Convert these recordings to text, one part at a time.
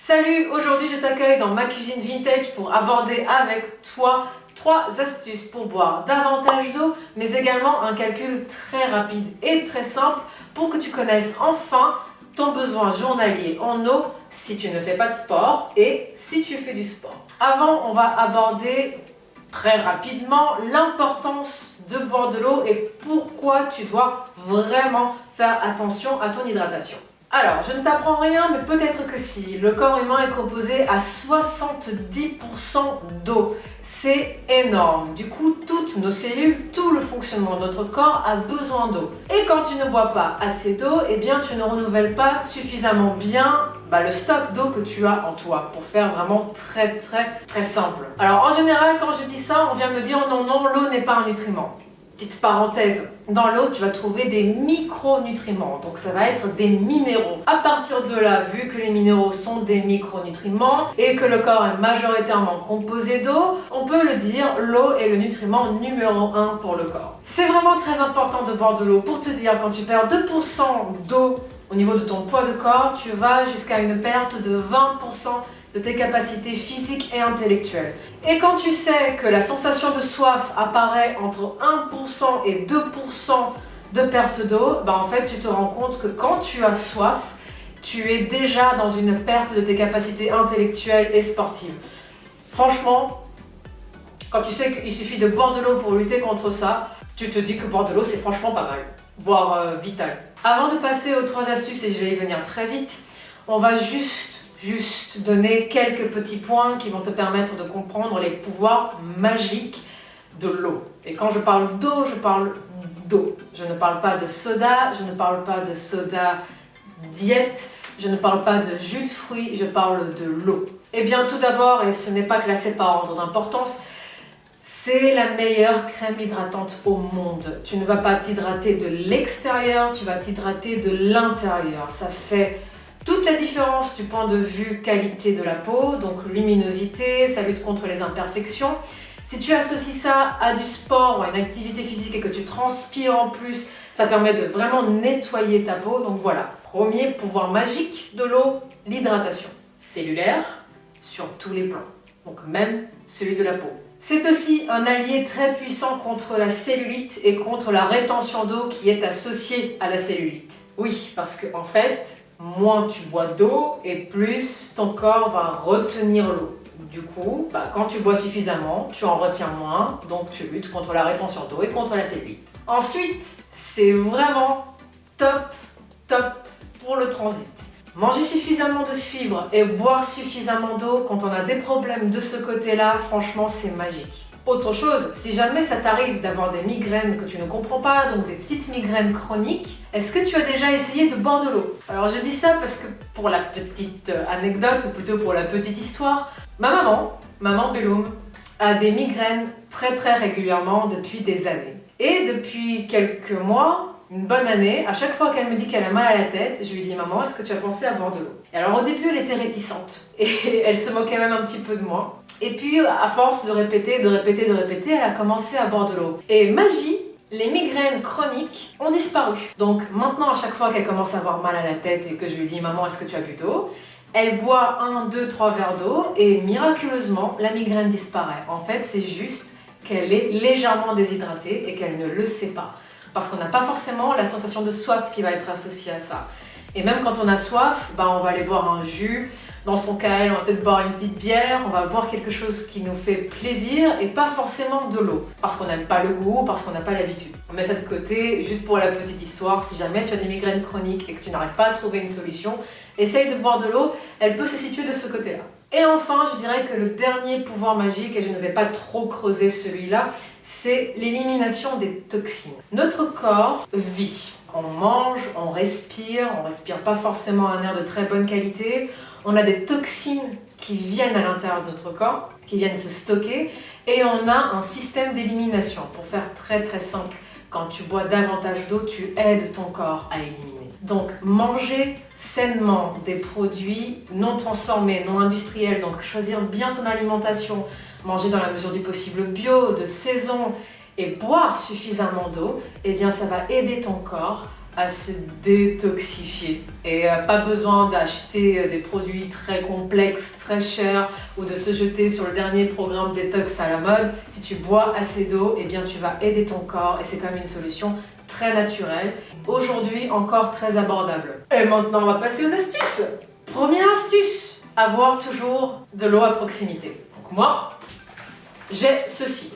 Salut, aujourd'hui je t'accueille dans ma cuisine vintage pour aborder avec toi 3 astuces pour boire davantage d'eau, mais également un calcul très rapide et très simple pour que tu connaisses enfin ton besoin journalier en eau si tu ne fais pas de sport et si tu fais du sport. Avant, on va aborder très rapidement l'importance de boire de l'eau et pourquoi tu dois vraiment faire attention à ton hydratation. Alors, je ne t'apprends rien, mais peut-être que si. Le corps humain est composé à 70% d'eau. C'est énorme. Du coup, toutes nos cellules, tout le fonctionnement de notre corps a besoin d'eau. Et quand tu ne bois pas assez d'eau, eh bien, tu ne renouvelles pas suffisamment bien le stock d'eau que tu as en toi, pour faire vraiment très simple. Alors, en général, quand je dis ça, on vient me dire non, l'eau n'est pas un nutriment. Petite parenthèse, dans l'eau, tu vas trouver des micronutriments, donc ça va être des minéraux. À partir de là, vu que les minéraux sont des micronutriments et que le corps est majoritairement composé d'eau, on peut le dire, l'eau est le nutriment numéro 1 pour le corps. C'est vraiment très important de boire de l'eau. Pour te dire, quand tu perds 2% d'eau au niveau de ton poids de corps, tu vas jusqu'à une perte de 20% de tes capacités physiques et intellectuelles. Et quand tu sais que la sensation de soif apparaît entre 1% et 2% de perte d'eau, en fait tu te rends compte que quand tu as soif, tu es déjà dans une perte de tes capacités intellectuelles et sportives. Franchement, quand tu sais qu'il suffit de boire de l'eau pour lutter contre ça, tu te dis que boire de l'eau c'est franchement pas mal, voire vital. Avant de passer aux 3 astuces, et je vais y venir très vite, on va juste donner quelques petits points qui vont te permettre de comprendre les pouvoirs magiques de l'eau. Et quand je parle d'eau, je parle d'eau. Je ne parle pas de soda, je ne parle pas de soda diète, je ne parle pas de jus de fruits, je parle de l'eau. Eh bien tout d'abord, et ce n'est pas classé par ordre d'importance, c'est la meilleure crème hydratante au monde. Tu ne vas pas t'hydrater de l'extérieur, tu vas t'hydrater de l'intérieur. Ça fait toute la différence du point de vue qualité de la peau, donc luminosité, ça lutte contre les imperfections. Si tu associes ça à du sport ou à une activité physique et que tu transpires en plus, ça permet de vraiment nettoyer ta peau. Donc voilà, premier pouvoir magique de l'eau, l'hydratation cellulaire sur tous les plans, donc même celui de la peau. C'est aussi un allié très puissant contre la cellulite et contre la rétention d'eau qui est associée à la cellulite. Oui, parce que en fait, moins tu bois d'eau et plus ton corps va retenir l'eau. Du coup, quand tu bois suffisamment, tu en retiens moins, donc tu luttes contre la rétention d'eau et contre la cellulite. Ensuite, c'est vraiment top pour le transit. Manger suffisamment de fibres et boire suffisamment d'eau quand on a des problèmes de ce côté-là, franchement, c'est magique. Autre chose, si jamais ça t'arrive d'avoir des migraines que tu ne comprends pas, donc des petites migraines chroniques, est-ce que tu as déjà essayé de boire de l'eau? Alors je dis ça parce que pour la petite anecdote, ou plutôt pour la petite histoire, ma maman Belloum, a des migraines très régulièrement depuis des années. Et depuis quelques mois, une bonne année, à chaque fois qu'elle me dit qu'elle a mal à la tête, je lui dis « Maman, est-ce que tu as pensé à boire de l'eau ?» Et alors au début, elle était réticente et elle se moquait même un petit peu de moi. Et puis, à force de répéter, elle a commencé à boire de l'eau. Et magie, les migraines chroniques ont disparu. Donc maintenant, à chaque fois qu'elle commence à avoir mal à la tête et que je lui dis « Maman, est-ce que tu as bu d'eau ?» Elle boit 1, 2, 3 verres d'eau et miraculeusement, la migraine disparaît. En fait, c'est juste qu'elle est légèrement déshydratée et qu'elle ne le sait pas. Parce qu'on n'a pas forcément la sensation de soif qui va être associée à ça. Et même quand on a soif, on va aller boire un jus. Dans son cas, on va peut-être boire une petite bière, on va boire quelque chose qui nous fait plaisir et pas forcément de l'eau. Parce qu'on n'aime pas le goût, parce qu'on n'a pas l'habitude. On met ça de côté, juste pour la petite histoire. Si jamais tu as des migraines chroniques et que tu n'arrives pas à trouver une solution, essaye de boire de l'eau, elle peut se situer de ce côté-là. Et enfin, je dirais que le dernier pouvoir magique, et je ne vais pas trop creuser celui-là, c'est l'élimination des toxines. Notre corps vit. On mange, on respire pas forcément un air de très bonne qualité. On a des toxines qui viennent à l'intérieur de notre corps, qui viennent se stocker, et on a un système d'élimination. Pour faire très simple, quand tu bois davantage d'eau, tu aides ton corps à éliminer. Donc manger sainement des produits non transformés, non industriels, donc choisir bien son alimentation, manger dans la mesure du possible bio, de saison et boire suffisamment d'eau, eh bien ça va aider ton corps à se détoxifier. Et pas besoin d'acheter des produits très complexes, très chers, ou de se jeter sur le dernier programme détox à la mode. Si tu bois assez d'eau, eh bien tu vas aider ton corps et c'est quand même une solution très naturelle. Aujourd'hui encore très abordable. Et maintenant on va passer aux astuces. Première astuce, avoir toujours de l'eau à proximité. Donc moi, j'ai ceci.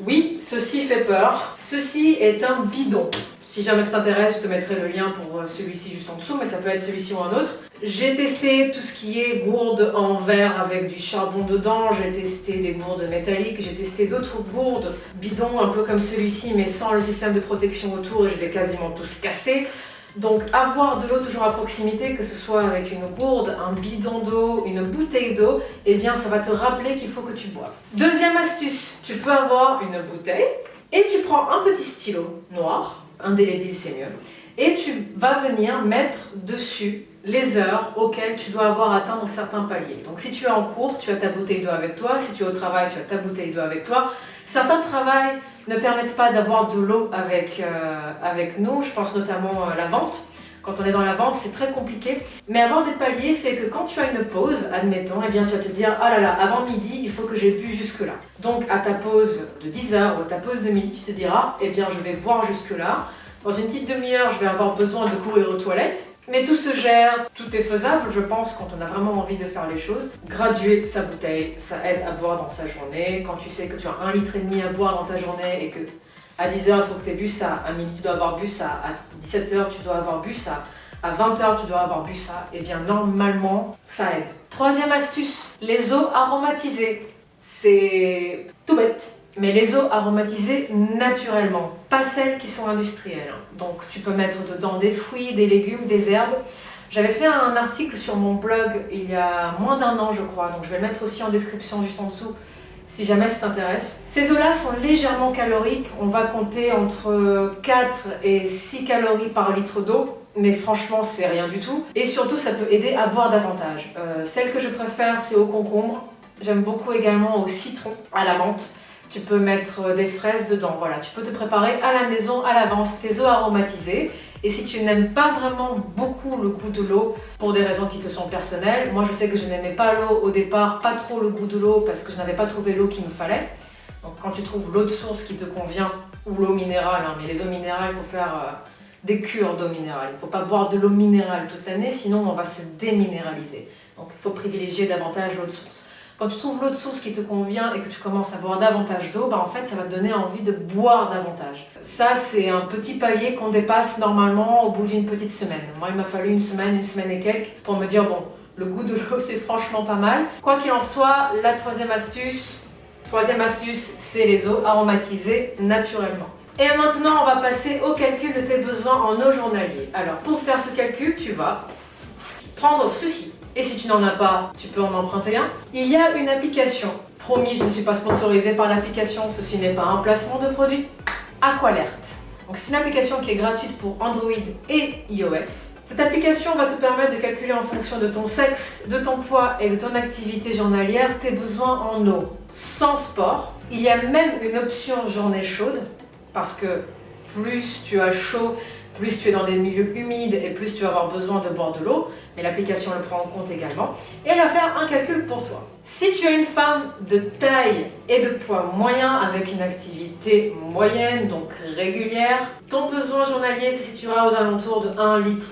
Oui, ceci fait peur. Ceci est un bidon. Si jamais ça t'intéresse, je te mettrai le lien pour celui-ci juste en dessous, mais ça peut être celui-ci ou un autre. J'ai testé tout ce qui est gourde en verre avec du charbon dedans, j'ai testé des gourdes métalliques, j'ai testé d'autres gourdes bidons un peu comme celui-ci, mais sans le système de protection autour, et je les ai quasiment tous cassés. Donc avoir de l'eau toujours à proximité, que ce soit avec une gourde, un bidon d'eau, une bouteille d'eau, eh bien ça va te rappeler qu'il faut que tu boives. Deuxième astuce, tu peux avoir une bouteille et tu prends un petit stylo noir, indélébile c'est mieux, et tu vas venir mettre dessus les heures auxquelles tu dois avoir atteint un certain palier. Donc si tu es en cours, tu as ta bouteille d'eau avec toi, si tu es au travail, tu as ta bouteille d'eau avec toi. Certains travails ne permettent pas d'avoir de l'eau avec nous, je pense notamment à la vente. Quand on est dans la vente, c'est très compliqué. Mais avoir des paliers fait que quand tu as une pause, admettons, eh bien tu vas te dire « Ah là là, avant midi, il faut que j'ai bu jusque-là ». Donc à ta pause de 10h ou à ta pause de midi, tu te diras « Eh bien je vais boire jusque-là ». Dans une petite demi-heure, je vais avoir besoin de courir aux toilettes. Mais tout se gère, tout est faisable, je pense, quand on a vraiment envie de faire les choses. Graduer sa bouteille, ça aide à boire dans sa journée. Quand tu sais que tu as 1,5 litre à boire dans ta journée et que à 10h, il faut que tu aies bu ça, à midi, tu dois avoir bu ça, à 17h, tu dois avoir bu ça, à 20h, tu dois avoir bu ça, et bien normalement, ça aide. Troisième astuce, les eaux aromatisées. C'est tout bête, mais les eaux aromatisées naturellement, pas celles qui sont industrielles. Donc tu peux mettre dedans des fruits, des légumes, des herbes. J'avais fait un article sur mon blog il y a moins d'1 an je crois, donc je vais le mettre aussi en description juste en dessous si jamais ça t'intéresse. Ces eaux-là sont légèrement caloriques, on va compter entre 4 et 6 calories par litre d'eau, mais franchement c'est rien du tout. Et surtout ça peut aider à boire davantage. Celle que je préfère c'est au concombre, j'aime beaucoup également au citron, à la menthe. Tu peux mettre des fraises dedans, voilà, tu peux te préparer à la maison à l'avance tes eaux aromatisées. Et si tu n'aimes pas vraiment beaucoup le goût de l'eau, pour des raisons qui te sont personnelles, moi je sais que je n'aimais pas l'eau au départ, pas trop le goût de l'eau parce que je n'avais pas trouvé l'eau qu'il me fallait. Donc quand tu trouves l'eau de source qui te convient, ou l'eau minérale, hein, mais les eaux minérales, il faut faire des cures d'eau minérale. Il ne faut pas boire de l'eau minérale toute l'année, sinon on va se déminéraliser. Donc il faut privilégier davantage l'eau de source. Quand tu trouves l'eau de source qui te convient et que tu commences à boire davantage d'eau, bah en fait ça va te donner envie de boire davantage. Ça c'est un petit palier qu'on dépasse normalement au bout d'une petite semaine. Moi il m'a fallu une semaine et quelques pour me dire bon, le goût de l'eau c'est franchement pas mal. Quoi qu'il en soit, la troisième astuce c'est les eaux aromatisées naturellement. Et maintenant on va passer au calcul de tes besoins en eau journalier. Alors pour faire ce calcul, tu vas prendre ceci. Et si tu n'en as pas, tu peux en emprunter un. Il y a une application. Promis, je ne suis pas sponsorisée par l'application, ceci n'est pas un placement de produit. Aqualert. Donc c'est une application qui est gratuite pour Android et iOS. Cette application va te permettre de calculer en fonction de ton sexe, de ton poids et de ton activité journalière tes besoins en eau, sans sport. Il y a même une option journée chaude, parce que plus tu as chaud, plus tu es dans des milieux humides et plus tu vas avoir besoin de boire de l'eau, mais l'application le prend en compte également, et elle va faire un calcul pour toi. Si tu es une femme de taille et de poids moyen avec une activité moyenne, donc régulière, ton besoin journalier se situera aux alentours de 1,6 litre.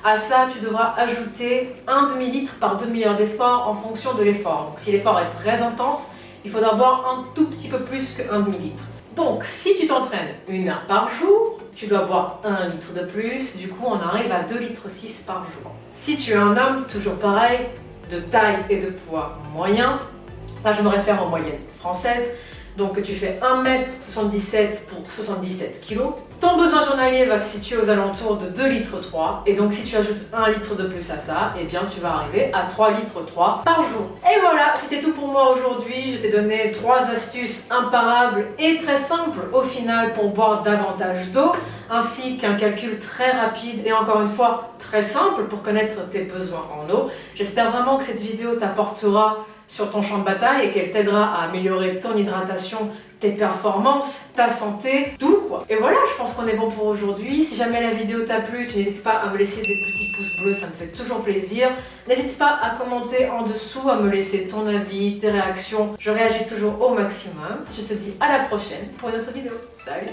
À ça, tu devras ajouter 1 demi-litre par demi-heure d'effort en fonction de l'effort. Donc si l'effort est très intense, il faudra boire un tout petit peu plus que 1 demi-litre. Donc si tu t'entraînes 1 heure par jour, tu dois boire 1 litre de plus, du coup on arrive à 2,6 litres par jour. Si tu es un homme, toujours pareil, de taille et de poids moyen, là je me réfère en moyenne française, donc tu fais 1m77 pour 77 kg, ton besoin journalier va se situer aux alentours de 2,3 litres, et donc si tu ajoutes 1 litre de plus à ça, eh bien tu vas arriver à 3,3 litres par jour. Et voilà, c'était tout pour moi aujourd'hui. Je t'ai donné 3 astuces imparables et très simples au final pour boire davantage d'eau, ainsi qu'un calcul très rapide et encore une fois très simple pour connaître tes besoins en eau. J'espère vraiment que cette vidéo t'apportera sur ton champ de bataille et qu'elle t'aidera à améliorer ton hydratation, tes performances, ta santé, tout quoi. Et voilà, je pense qu'on est bon pour aujourd'hui. Si jamais la vidéo t'a plu, tu n'hésites pas à me laisser des petits pouces bleus, ça me fait toujours plaisir. N'hésite pas à commenter en dessous, à me laisser ton avis, tes réactions. Je réagis toujours au maximum. Je te dis à la prochaine pour une autre vidéo. Salut!